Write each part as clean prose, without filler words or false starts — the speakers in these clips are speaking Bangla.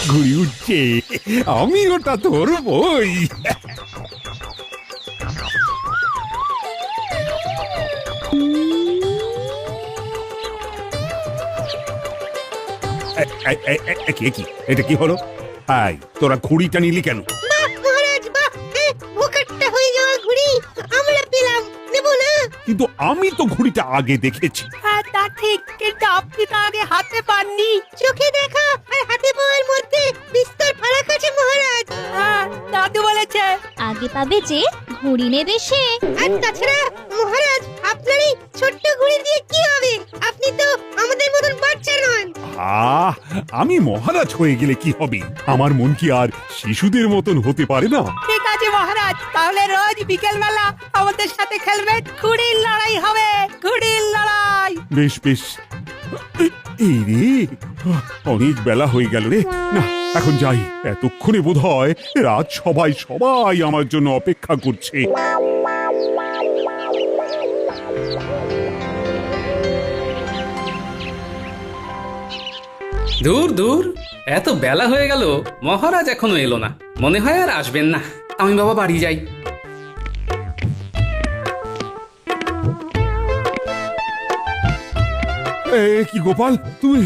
ঘুড়ি উঠছে, আমি ওটা ধরবই। কে কি, এটা কি হলো? হাই, তোরা ঘুড়িটা নিলি কেন? বাহ মহারাজ বাহ, ভোকাটটা হয়ে যাওয়া ঘুড়ি আমরা পেলাম, নেব না? কিন্তু আমি তো ঘুড়িটা আগে দেখেছি। হ্যাঁ তা ঠিক, কিন্তু আপনি তো আগে হাতে পাননি। চোখে দেখা আর হাতে পাওয়ার মধ্যে বিস্তর ফারাক আছে মহারাজ। হ্যাঁ দাদু বলেছে। আগে পাবে যে ঘুড়ি নেবে সে। আর তাছাড়া মহারাজ, আপনার এই ছোট্ট ঘুড়ি দিয়ে কি হবে? আপনি তো আমাদের মতন বাচ্চা নন। আমি মহারাজ হয়ে গেলে কি হবে? আমার মন কি আর শিশুদের মতন হতে পারে না? ঠিক আছে মহারাজ, তাহলে রোজ বিকেল বেলা আমাদের সাথে খেলবেন। ঘুড়ির লড়াই হবে, ঘুড়ির লড়াই। বেশ বেশ। এই রে, অনেক বেলা হয়ে গেল রে। না, এখন যাই। এতক্ষণে বোধ হয় রাত সবাই আমার জন্য অপেক্ষা করছে। দূর দূর, এত বেলা হয়ে গেল, মহারাজ এখনো এলো না। মনে হয় আর আসবেন না। আমি বাবা বাড়ি যাই। কি গোপাল, তুমি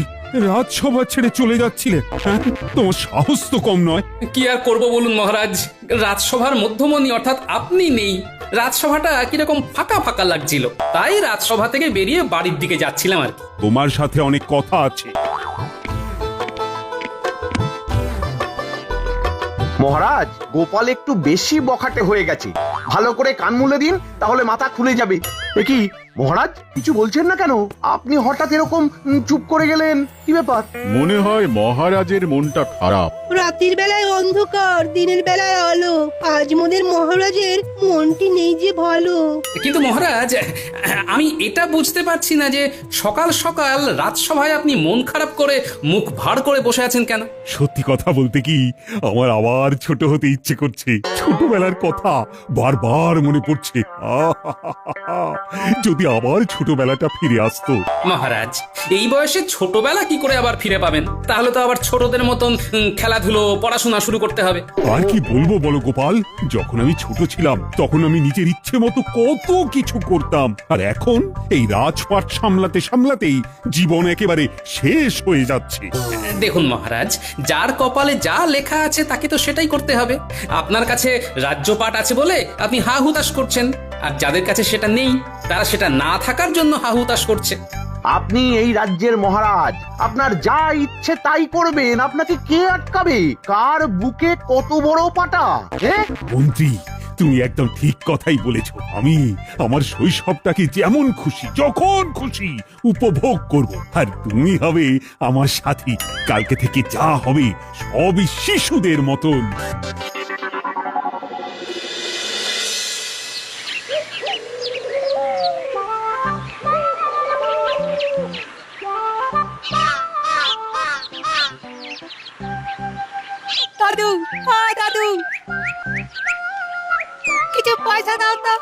রাজসভা ছেড়ে চলে যাচ্ছিলে? হ্যাঁ, তোমার সাহস তো কম নয়। কি আর করব বলুন মহারাজ, রাজসভার মধ্যমণি অর্থাৎ আপনি নেই। রাজসভাটা কিরকম ফাঁকা ফাঁকা লাগছিল, তাই রাজসভা থেকে বেরিয়ে বাড়ির দিকে যাচ্ছিলাম আর কি। তোমার সাথে অনেক কথা আছে। মহারাজ, গোপাল একটু বেশি বখাটে হয়ে গেছে। ভালো করে কান মুলে দিন, তাহলে মাথা খুলে যাবে। এ কি মহারাজ, কিছু বলছেন না কেন? আপনি হঠাৎ এরকম চুপ করে গেলেন, কি ব্যাপার? মনে হয় মহারাজের মনটা খারাপ। রাতের বেলায় অন্ধকার, দিনের বেলায় আলো। আজ মোদের মহারাজের মনটি নেই যে ভালো। কিন্তু মহারাজ, আমি এটা বুঝতে পারছি না যে সকাল সকাল রাজসভায় আপনি মন খারাপ করে মুখ ভার করে বসে আছেন কেন? সত্যি কথা বলতে কি, আমার আবার ছোট হতে ইচ্ছে করছে। ছোটবেলার কথা বারবার মনে পড়ছে। যদি আবার ছোটবেলাটা ফিরে আসতো। মহারাজ, এই বয়সে ছোটবেলা কি করে আবার ফিরে পাবেন? তাহলে তো আবার ছোটদের মতন খেলাধুলো, পড়াশোনা শুরু করতে হবে। আর কি বলবো বলো গোপাল, যখন আমি ছোট ছিলাম তখন আমি নিজের ইচ্ছে মতো কত কিছু করতাম। আর এখন এই রাজপাট সামলাতে সামলাতেই জীবন একেবারে শেষ হয়ে যাচ্ছে। দেখুন মহারাজ, যার কপালে যা লেখা আছে তাকে তো সেটাই করতে হবে। আপনার কাছে রাজ্যপাট আছে বলে আপনি হা হুতাশ করছেন, আর যাদের কাছে সেটা নেই তারা সেটা না থাকার জন্য হা হুতাশ করছে। আপনি এই রাজ্যের মহারাজ, আপনার যা ইচ্ছে তাই করবেন। আপনাকে কে আটকাবে? কার বুকে কত বড় পাটা? হ্যাঁ মন্ত্রী, তুমি একদম ঠিক কথাই বলেছো। আমি আমার শৈশবটাকে যেমন খুশি, যখন খুশি উপভোগ করব। আর তুমি হবে আমার সাথী। কালকে থেকে যা হবে সবই শিশুদের মতন। দাদু, হ্যাঁ দাদু, কিছু পয়সা দাও তো।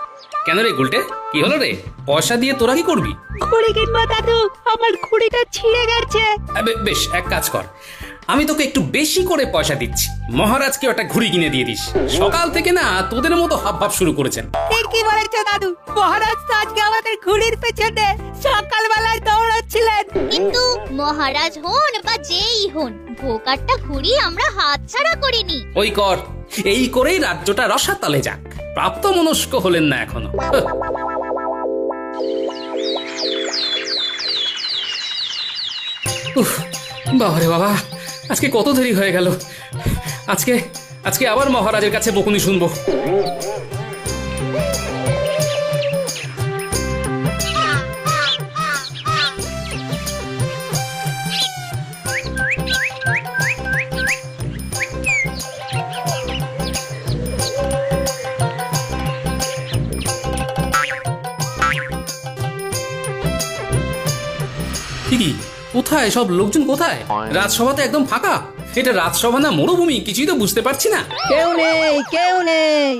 কেন রে গুলটে, কি হলো রে? পয়সা দিয়ে তোরা কি করবি? ঘুড়ি কিনবো দাদু, আমার ঘুড়িটা ছিঁড়ে গেছে। বেশ, এক কাজ কর, আমি তোকে একটু বেশি করে পয়সা দিচ্ছি। মহারাজকে একটা ঘুড়ি কিনে দিয়ে দিস। সকাল থেকে না তোদের মতো হাবভাব শুরু করেছেন। ঠিকই বলেছো দাদু, মহারাজ তো আজকে আমাদের ঘুড়ির পেছনে সকালবেলায় দৌড়াচ্ছিলেন। কিন্তু মহারাজ হন বা যেই হন, ভোকাটটা ঘুড়ি আমরা হাতছাড়া করিনি। ওই কর, এই করেই রাজ্যটা রসাতলে যাক। প্রাপ্ত মনস্ক হলেন না এখনো। বাবারে বাবা, আজকে কত দেরি হয়ে গেল। আজকে আবার মহারাজের কাছে বকুনি শুনবো। ঠিকই, কোথায় সব লোকজন? কোথায়? রাজসভাতে একদম ফাঁকা। এটা রাজসভা না মরুভূমি, কিছুই তো বুঝতে পারছি না। কেউ নেই, কেউ নেই।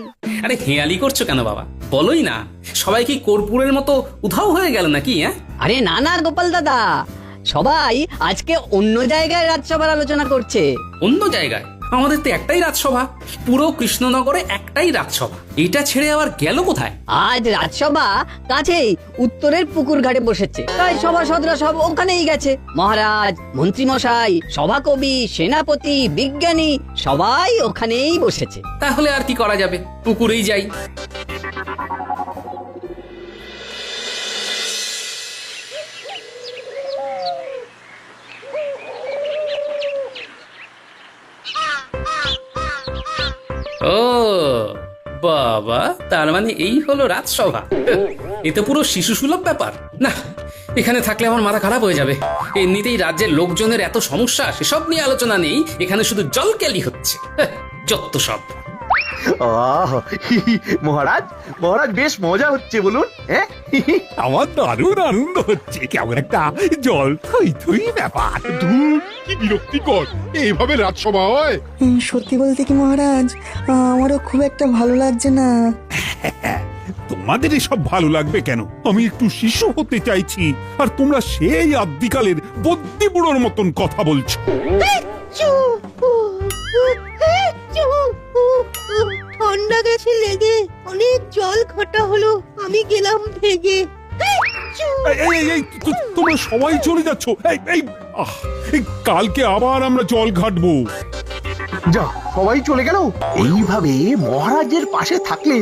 আরে হেয়ালি করছো কেন বাবা? বলোই না, সবাই কি কর্পূরের মতো উধাও হয়ে গেল নাকি? আরে না না গোপাল দাদা, সবাই আজকে অন্য জায়গায় রাজসভার আলোচনা করছে। অন্য জায়গায়? আমাদের তো একটাই রাজসভা, পুরো কৃষ্ণনগরে একটাই রাজসভা। এটা ছেড়ে আবার গেল কোথায়? আজ রাজসভা কাছেই উত্তরের পুকুর ঘাটে বসেছে, তাই সভাসদরা সব ওখানেই গেছে। মহারাজ, মন্ত্রীমশাই, সভাকবি, সেনাপতি, বিজ্ঞানী সবাই ওখানেই বসেছে। তাহলে আর কি করা যাবে, পুকুরেই যাই। ও বাবা, তার মানে এই হলো রাজসভা। এ তো পুরো শিশু সুলভ ব্যাপার। না, এখানে থাকলে আমার মাথা খারাপ হয়ে যাবে। এমনিতেই রাজ্যের লোকজনের এত সমস্যা, সেসব নিয়ে আলোচনা নেই। এখানে শুধু জলকেলি হচ্ছে, যত সব। আহ, মহারাজ মহারাজ বেশ মজা হচ্ছে বলুন। হ্যাঁ, আমার দারুণ আনন্দ হচ্ছে, কেমন একটা জল থই থই ব্যাপার। ধুর, কি বিরক্তিকর, এইভাবে রাজসভা হয়? সত্যি বলতে কি মহারাজ, আমারও খুব একটা ভালো লাগছে না। তোমাদের এসব ভালো লাগবে কেন? আমি একটু শিশু হতে চাইছি, আর তোমরা সেই আদ্যিকালের বদ্যি বুড়োর মতন কথা বলছো। ঠান্ডা গেছে লেগে, অনেক জল ঘটা হলো, আমি গেলাম ভেগে। তোমরা সবাই চলে যাচ্ছ। এই কালকে আবার আমরা জল ঘাটবো। যা, সবাই চলে গেল। এইভাবে মহারাজের পাশে থাকলে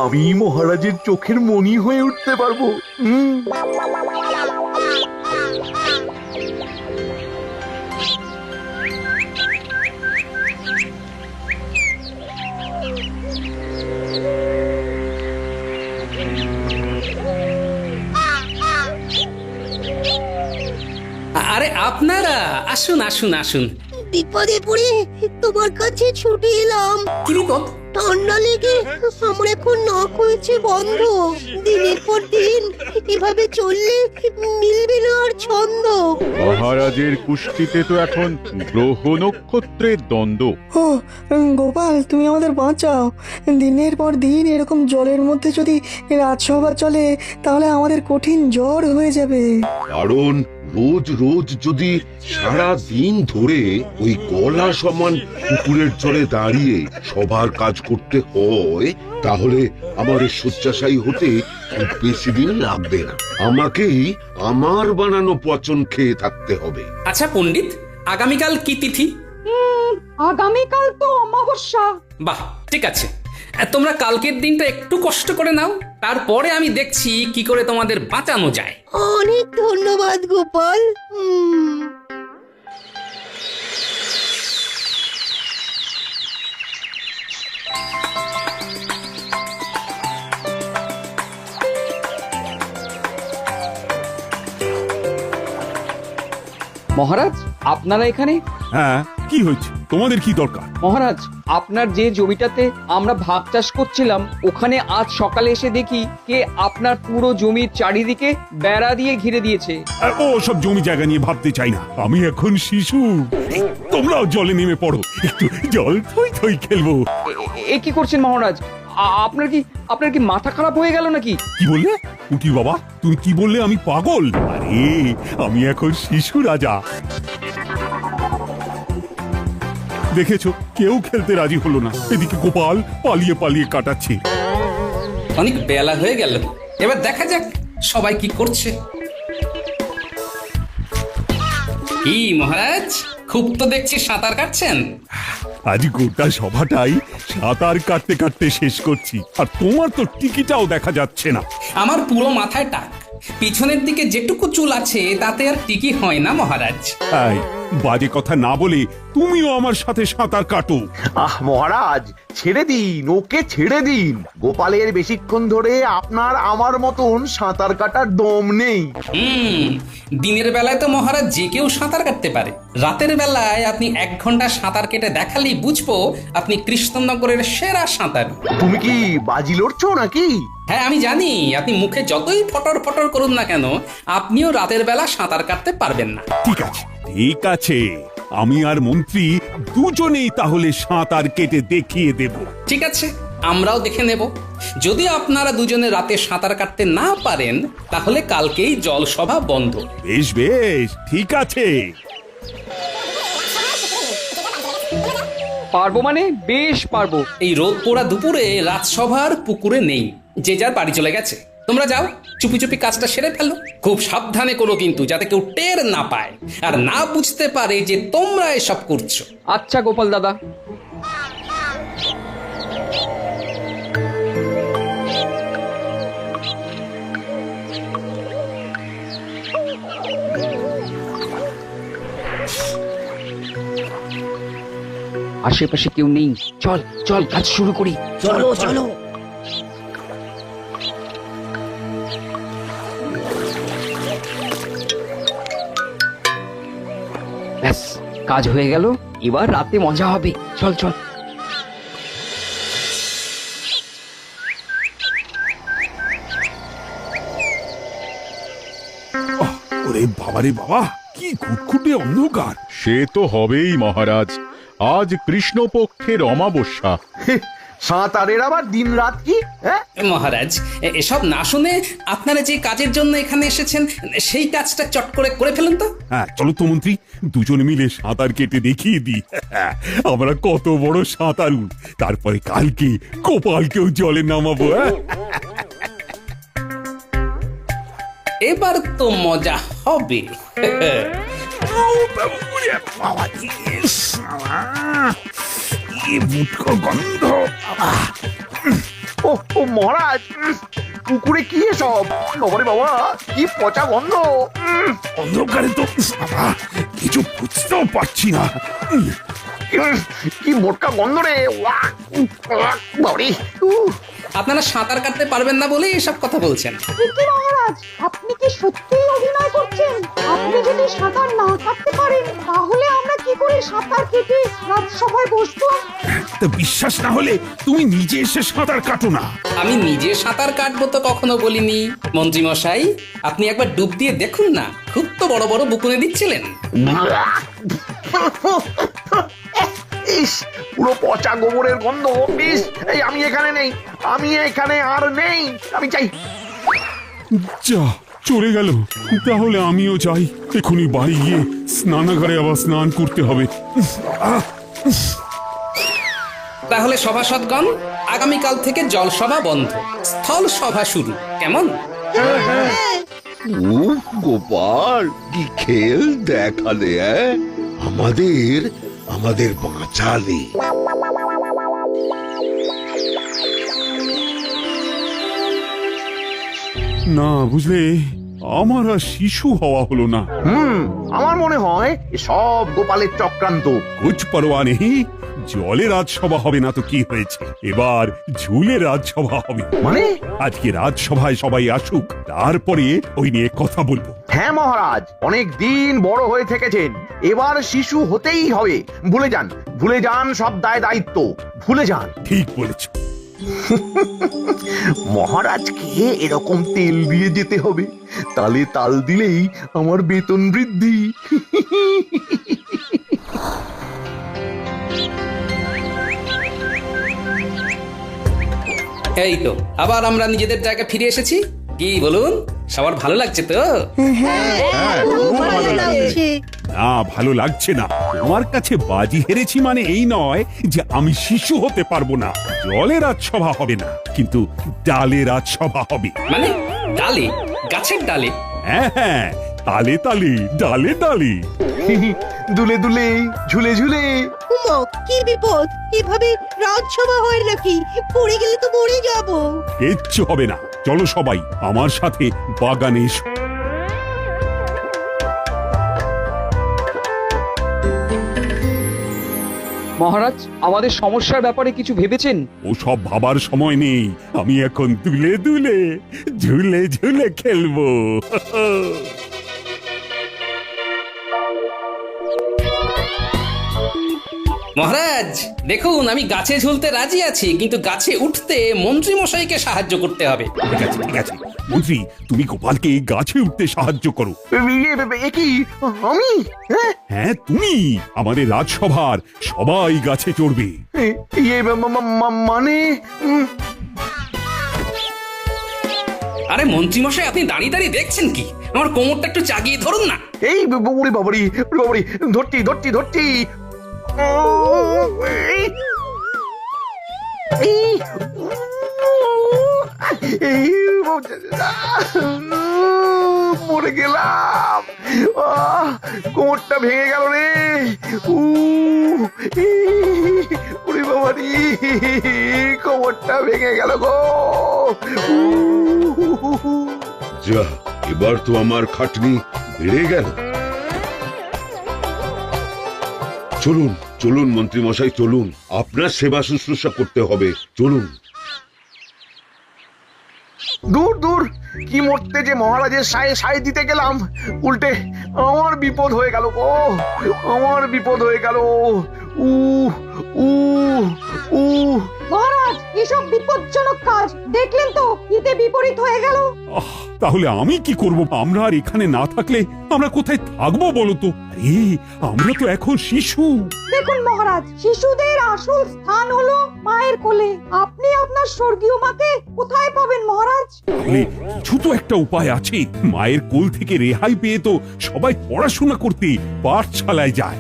আমি মহারাজের চোখের মণি হয়ে উঠতে পারবো। আরে আপনারা আসুন আসুন আসুন। বিপদে পড়ে তোমার কাছে ছুটে এলাম। কি বিপদ? ঠান্ডা লেগে আমার এখন নাক হয়েছে বন্ধ। দিনের পর দিন এভাবে চললে মিলবে না আর ছন্দ। মহারাজের কুষ্টিতে তো এখন গ্রহ নক্ষত্রের দ্বন্দ্ব। ও গোপাল, তুমি আমাদের বাঁচাও। দিনের পর দিন এরকম জলের মধ্যে যদি রাজসভা চলে, তাহলে আমাদের কঠিন জ্বর হয়ে যাবে। কারণ রোজ রোজ যদি সারা দিন ধরে ওই গলা সমান পুকুরের জলে দাঁড়িয়ে সবার কাজ করতে হয়, তাহলে আমার শয্যাশায়ী হতে খুব বেশি দিন লাগবে না। আমাকেই আমার বানানো পচন খেয়ে থাকতে হবে। আচ্ছা পণ্ডিত, আগামীকাল কি তিথি? আগামীকাল তো অমাবস্যা। বাহ, ঠিক আছে। তোমরা কালকের দিনটা একটু কষ্ট করে নাও, তারপরে আমি দেখছি কি করে তোমাদের বাঁচানো যায়। অনেক ধন্যবাদ গোপাল। মহারাজ, আপনারা এখানে? হ্যাঁ, কি হয়েছে? তোমাদের কি দরকার? মহারাজ, আপনার যে জমিটাতে আমরা ভাগ চাষ করছিলাম, ওখানে আজ সকালে এসে দেখি কে আপনার পুরো জমির চারিদিকে বেড়া দিয়ে ঘিরে দিয়েছে। ও সব জমি জায়গা নিয়ে ভাবতে চাই না, আমি এখন শিশু। তোমরাও জলে নেমে পড়ো, একটু জল থই থই খেলবো। এ কি করছেন মহারাজ? আপনার কি মাথা খারাপ হয়ে গেল নাকি? কি বললে উটি বাবা? তুমি কি বললে? আমি পাগল? আরে আমি এখন শিশু রাজা। দেখেছো, কেউ খেলতে রাজি হলো না। এদিকে গোপাল পালিয়ে পালিয়ে কাটাচ্ছে। অনেক বেলা হয়ে গেল, এবার দেখা যাক সবাই কি করছে। কি মহারাজ, খুব তো দেখছি সাঁতার কাটছেন। আজ গোটা সভাটাই সাঁতার কাটতে কাটতে শেষ করছি, আর তোমার তো টিকিটাও দেখা যাচ্ছে না। আমার পুরো মাথায় টাক, পিছনের দিকে যেটুকু চুল আছে তাতে আর টিকি হয় না মহারাজ। এই বাজে কথা না বলে তুমিও আমার সাথে সাঁতার কাটো। মহারাজ, ছেড়ে দিন, ওকে ছেড়ে দিন। গোপালের বেশিক্ষণ ধরে আপনার আমার মতন সাঁতার কাটার দম নেই। দিনের বেলায় তো মহারাজ যে কেউ সাঁতার কাটতে পারে, রাতের বেলায় আপনি 1 ঘন্টা সাঁতার কেটে দেখালেই বুঝবো আপনি কৃষ্ণনগরের সেরা সাঁতার। তুমি কি বাজি লড়ছো নাকি? হ্যাঁ, আমি জানি আপনি মুখে যতই ফটর ফটর করুন না কেন, আপনিও রাতের বেলা সাঁতার কাটতে পারবেন না। ঠিক আছে, ঠিক আছে, আমি আর মন্ত্রী দুজনেই তাহলে সাঁতার কেটে দেখিয়ে দেব। ঠিক আছে, আমরাও দেখে নেব। যদি আপনারা দুজনে রাতে সাঁতার কাটতে না পারেন তাহলে কালকেই জলসভা বন্ধ। বেশ বেশ, ঠিক আছে। পারবো মানে বেশ পারবো। এই রোদ পোড়া দুপুরে রাজসভার পুকুরে নেই, যে যার বাড়ি চলে গেছে। তোমরা যাও, চুপি চুপি কাজটা সেরে ফেলো। খুব সাবধানে করো কিন্তু, যাতে কেউ টের না পায় আর না বুঝতে পারে যে তোমরা এসব করছো। আচ্ছা গোপাল দাদা। আশেপাশে কেউ নেই, চল চল কাজ শুরু করি। চলো চলো। ব্যাস, কাজ হয়ে গেল। এবার রাতে মজা হবে। চল চল। ওরে বাবারে বাবা, কি ঘুটঘুটে অন্ধকার। সে তো হবেই মহারাজ, আজ কৃষ্ণপক্ষের অমাবস্যা। সাঁতারের আবার দিন রাত কি? হ্যাঁ, মহারাজ, এসব না শুনে আপনারা যে কাজের জন্য এখানে এসেছেন সেই কাজটা চট করে করে ফেলুন তো। হ্যাঁ চলো তো মন্ত্রী, দুজনে মিলে সাঁতার কেটে দেখিয়ে দিই আমরা কত বড় সাঁতারু। তারপরে কালকে গোপালকেও জলে নামাবো। এবার তো মজা হবে। গন্ধ। ও ও মহারাজ, পুকুরে কি এসব? বাবারে বাবা, কি পচা গন্ধ। অন্ধকারে তো বাবা, কিছু বুঝতেও পারছি না। কি মোটকা গন্ধ রে। বাবারে, আপনারা সাঁতার কাটতে পারবেন না বলেই এসব কথা বলছেন। মহারাজ, আপনি কি সত্যিই অভিনয় করছেন? আপনি যদি সাঁতার না কাটতে পারেন তাহলে আমরা কি করে সাঁতার কেটে রাজসভায় বসবো? তা বিশ্বাস না হলে তুমি নিজে এসে সাঁতার কাটো না। আমি নিজে সাঁতার কাটবো তো কখনো বলিনি। মন্ত্রী মশাই, আপনি একবার ডুব দিয়ে দেখুন না, খুব তো বড় বড় বুকুনে দিচ্ছিলেন। ইস, পুরো পচা গোবরের গন্ধ। ইস, এই আমি এখানে নেই, আমি এখানে আর নেই, আমি চাই। যা চলে গেল। তাহলে আমিও যাই, এখনই বাড়ি গিয়ে স্নানাগারে আবার স্নান করতে হবে। তাহলে সভাসদগণ, আগামীকাল থেকে জলসভা বন্ধ, স্থল সভা শুরু, কেমন? উফ গোপাল, কি খেল দেখালে! আমাদের আমাদের বাঁচালে। না বুঝলে, আমার আর শিশু হওয়া হলো না। আমার মনে হয় সব গোপালের চক্রান্ত। কুছ পরোয়া নেই, জলে রাজসভা হবে না তো কি হয়েছে, এবার ঝুলে রাজসভা হবে। মানে? আজকে রাজসভায় সবাই আসুক, তারপরে ওই নিয়ে কথা বলবো। হ্যাঁ মহারাজ, অনেক দিন বড় হয়ে থেকেছেন, এবার শিশু হতেই হবে। ভুলে যান, ভুলে যান সব দায় দায়িত্ব, ভুলে যান। ঠিক বলেছ। মহারাজকে এরকম তেল দিয়ে যেতে হবে, তালে তাল দিলেই আমার বেতন বৃদ্ধি। এই তো আবার আমরা নিজেদের জায়গায় ফিরে এসেছি। কি বলুন, সবার ভালো লাগছে তো? না, ভালো লাগছে না। আমার কাছে বাজি হেরেছি মানে এই নয় যে আমি শিশু হতে পারবো না। জলে রাজসভা হবে না, কিন্তু ডালে রাজসভা হবে। মানে ডালে? গাছের ডালে? হ্যাঁ হ্যাঁ, তালে তালে, ডালে ডালে, দুলে দুলে, ঝুলে ঝুলে। উমা, কি বিপদ! এভাবে রাজসভা হয় নাকি? পড়ে গেলে তো মরে যাব। কিচ্ছু হবে না। চলো সবাই আমার সাথে বাগানে এসো। মহারাজ, আমাদের সমস্যার ব্যাপারে কিছু ভেবেছেন? ও সব ভাবার সময় নেই, আমি এখন দুলে দুলে, ঝুলে ঝুলে খেলবো। মহারাজ দেখুন, আমি গাছে ঝুলতে রাজি আছি, কিন্তু গাছে উঠতে মন্ত্রী মশাইকে সাহায্য করতে হবে। ঠিক আছে ঠিক আছে, মন্ত্রী, তুমি গোপালকে গাছে উঠতে সাহায্য করো। এ কি আমি? হ্যাঁ হ্যাঁ তুমি। আমাদের রাজসভার সবাই গাছে চড়বে। ইয়ে মানে আরে মন্ত্রীমশাই, আপনি দাঁড়িয়ে দাঁড়িয়ে দেখছেন কি? আমার কোমরটা একটু চাগিয়ে ধরুন না। এই ওরে বাবারি ধরতি ধরতি ধরতি মরে গেলাম। কোমরটা ভেঙে গেল রে। ওরে বাবারি, কোমরটা ভেঙে গেল গো। যা, এবার তো আমার খাটনি বেড়ে গেল। চলুন চলুন মন্ত্রী মশাই, চলুন, আপনার সেবা শুশ্রূষা করতে হবে, চলুন। দূর দূর, কি মরতে যে মহারাজের সায় দিতে গেলাম, উল্টে আমার বিপদ হয়ে গেল গো, আমার বিপদ হয়ে গেল। উ উ উ মহারাজ, এসব বিপজ্জনক কাজ দেখলেন তো, হিতে বিপরীত হয়ে গেল। তাহলে আমি কি করব? আমরা আর এখানে না থাকলে আমরা কোথায় থাকবো বলো তো? আরে আমরা তো এখন শিশু। দেখুন মহারাজ, শিশুদের আসল স্থান হলো মায়ের কোলে। আপনি আপনার স্বর্গীয় মাকে কোথায় পাবেন মহারাজ? তাহলে কিছু তো একটা উপায় আছে। মায়ের কোল থেকে রেহাই পেয়ে তো সবাই পড়াশোনা করতে পাঠশালায় যায়।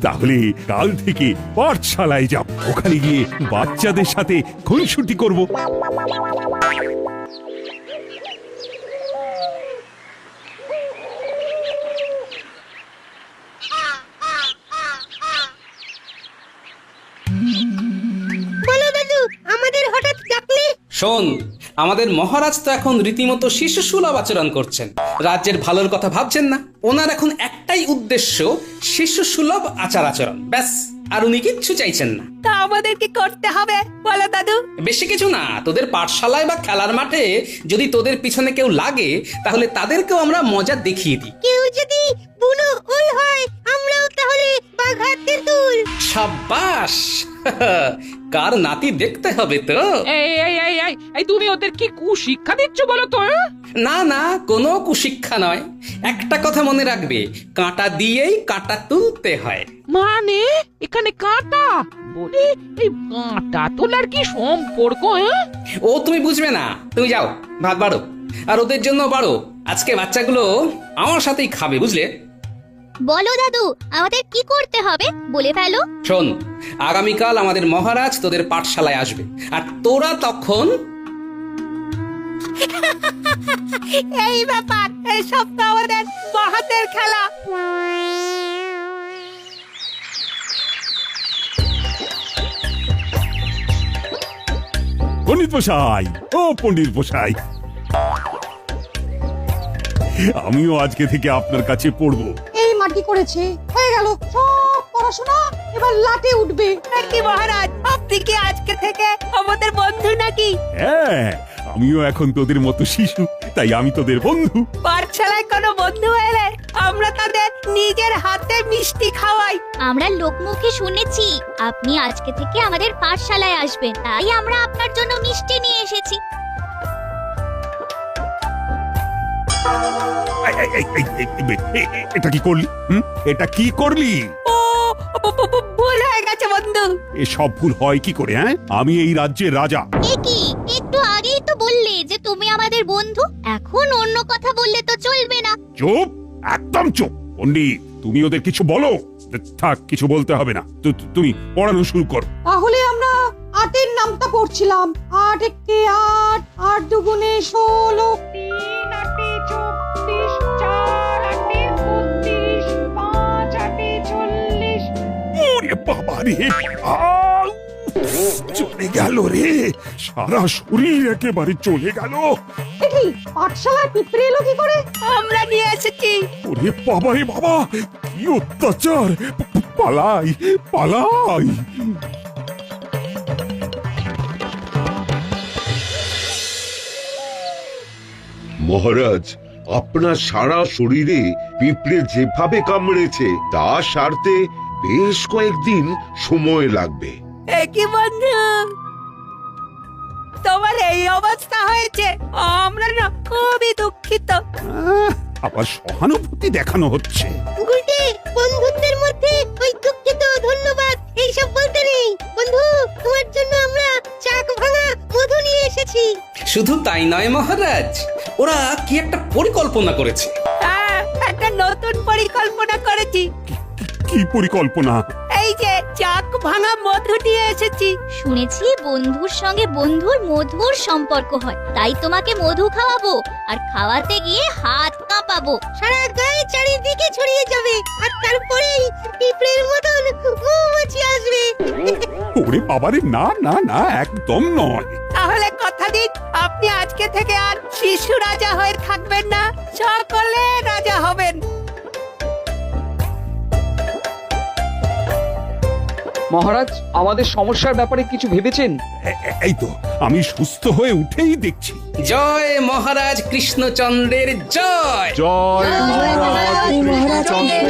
তাহলে কাল থেকে পাঠশালায় যাব, ওখানে গিয়ে বাচ্চাদের সাথে খুনসুটি করব। বলো দাদু, আমাদের হঠাৎ ডাকলে? শোন, আমাদের মহারাজ তো এখন রীতিমতো শিশু সুলভ আচরণ করছেন। রাজ্যের ভালোর কথা ভাবছেন না। ওনার এখন একটাই উদ্দেশ্য, শিশু সুলভ আচার আচরণ, ব্যাস। আর উনি কিচ্ছু চাইছেন না। তা আমাদের কি করতে হবে বলো দাদু? বেশি কিছু না, তোদের পাঠশালায় বা খেলার মাঠে যদি তোদের পিছনে কেউ লাগে, তাহলে তাদেরকেও আমরা মজা দেখিয়ে দিই। কেউ যদি বুনো ওই হয়, আমরাও তাহলে বাঘার তেঁতুল। সাব্বাস! কার নাতি দেখতে হবে তো। এই তুমি ওদের কি কুশিক্ষা দিচ্ছ বলো তো? না না, কোনো কুশিক্ষা নয়। একটা কথা মনে রাখবে, কাঁটা দিয়েই কাঁটা তুলতে হয়। মানে এখানে কাঁটা বলে এই কাঁটা তোলার কি সম্পর্ক? ও তুমি বুঝবে না। তুমি যাও, ভাত বাড়ো, আর ওদের জন্য বাড়ো। আজকে বাচ্চাগুলো আমার সাথেই খাবে, বুঝলে? বলো দাদু, আমাদের কি করতে হবে বলে ফেলো। শোন, আগামীকাল আমাদের মহারাজ তোদের পাঠশালায় আসবে, আর তোরা তখন এই ব্যাপার, এই সব তো আমাদের বাহাতের খেলা। পণ্ডিত মশাই, ও পণ্ডিত মশাই, আমিও আজকে থেকে আপনার কাছে পড়বো। এই মাটি করেছে, হয়ে গেল সব পড়াশোনা, এবার লাটে উঠবে। নাকি মহারাজ, আপনি কি আজকে থেকে আমাদের বন্ধু নাকি? হ্যাঁ, আমিও এখন তোদের মতো শিশু, তাই আমি তোদের বন্ধু। পাঠশালায় কোনো বন্ধু এলে আমরা তাদের নিজের হাতে মিষ্টি খাওয়াই। আমরা লোকমুখে শুনেছি আপনি আজকে থেকে আমাদের পাঠশালায় আসবেন, তাই আমরা আপনার জন্য মিষ্টি নিয়ে এসেছি। এটা কি করলি? এটা কি করলি? ও ভুল হয়ে গেছে বন্ধু। এসব ভুল হয় কি করে? হ্যাঁ, আমি এই রাজ্যের রাজা। এ কি, একটু আগেই তো বললে যে তুমি আমাদের বন্ধু, এখন অন্য কথা বললে তো চলবে না। চুপ, একদম চুপ। পণ্ডিত, তুমি ওদের কিছু বলো। থাক, কিছু বলতে হবে না, তুমি পড়ানো শুরু করো। তাহলে আমরা আটের নামটা পড়ছিলাম। 8 একে 8, 8 দুগুণে 16, 3 8 24, 4 8 32, 5 8 40। ওরে বাবা রে, চলে গেল রে, সারা শরীর একেবারে চলে গেল। দেখি পাঠশালায় পিঁপড়ে এলো কি করে? আমরা নিয়ে এসেছি। ওরে বাবা রে বাবা, কি অত্যাচার! পালাই পালাই। মহারাজ, আপনার সারা শরীরে পিঁপড়ে যেভাবে কামড়েছে তা সারতে বেশ কয়েকদিন সময় লাগবে। এ কি বন্ধু, তোমার এই অবস্থা হয়েছে আমরা না খুবই দুঃখিত। আবার সহানুভূতি দেখানো হচ্ছে। গুলটে, বন্ধুত্বের মধ্যে ওই দুঃখিত ধন্যবাদ এইসব বলতে নেই। বন্ধু, তোমার জন্য আমরা চাক ভাঙা মধু নিয়ে এসেছি। শুধু তাই নয় মহারাজ, ওরা কি একটা পরিকল্পনা করেছে। হ্যাঁ, একটা নতুন পরিকল্পনা করেছি। কি পরিকল্পনা? এই যে চাক ভাঙা মধু নিয়ে এসেছি। শুনেছি বন্ধুর সঙ্গে বন্ধুর মধুর সম্পর্ক হয়, তাই তোমাকে মধু খাওয়াবো, আর খাওয়াতে গিয়ে হাত কাঁপাবো। সারা গায়ে চারিদিকে ছড়িয়ে যাবে, আর তারপরেই পিঁপড়ের মতন মৌমাছি আসবে। ওরে বাবারে, না না না, একদম নয়। তাহলে কথা দিন, আপনি আজকে থেকে আর শিশু রাজা হয়ে থাকবেন না, সকলে রাজা হবেন। মহারাজ, আমাদের সমস্যার ব্যাপারে কিছু ভেবেছেন? এই তো আমি সুস্থ হয়ে উঠেই দেখছি। জয় মহারাজ কৃষ্ণচন্দ্রের জয়। জয় মহারাজ কৃষ্ণচন্দ্রের